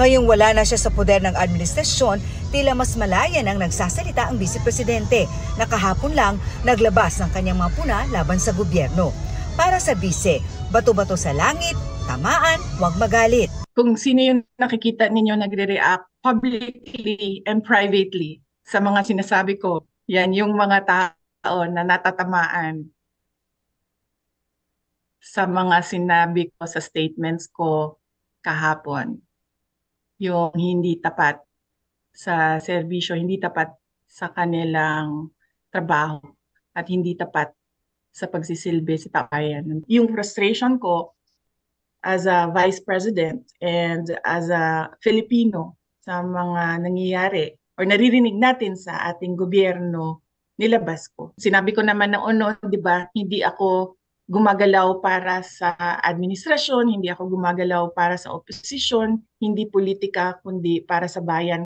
Ngayong wala na siya sa poder ng administrasyon, tila mas malayan ang nagsasalita ang Vice Presidente na kahapon lang naglabas ng kanyang mga puna laban sa gobyerno. Para sa Vice, bato-bato sa langit, tamaan, huwag magalit. Kung sino yung nakikita ninyo nagre-react publicly and privately sa mga sinasabi ko, yan yung mga tao na natatamaan sa mga sinabi ko sa statements ko kahapon. Yung hindi tapat sa serbisyo, hindi tapat sa kanilang trabaho at hindi tapat sa pagsisilbi sa tabayan. Yung frustration ko as a Vice President and as a Filipino sa mga nangyayari or naririnig natin sa ating gobyerno, nilabas ko. Sinabi ko naman noon, di ba, hindi ako gumagalaw para sa administrasyon, hindi ako gumagalaw para sa oposisyon, hindi politika, kundi para sa bayan.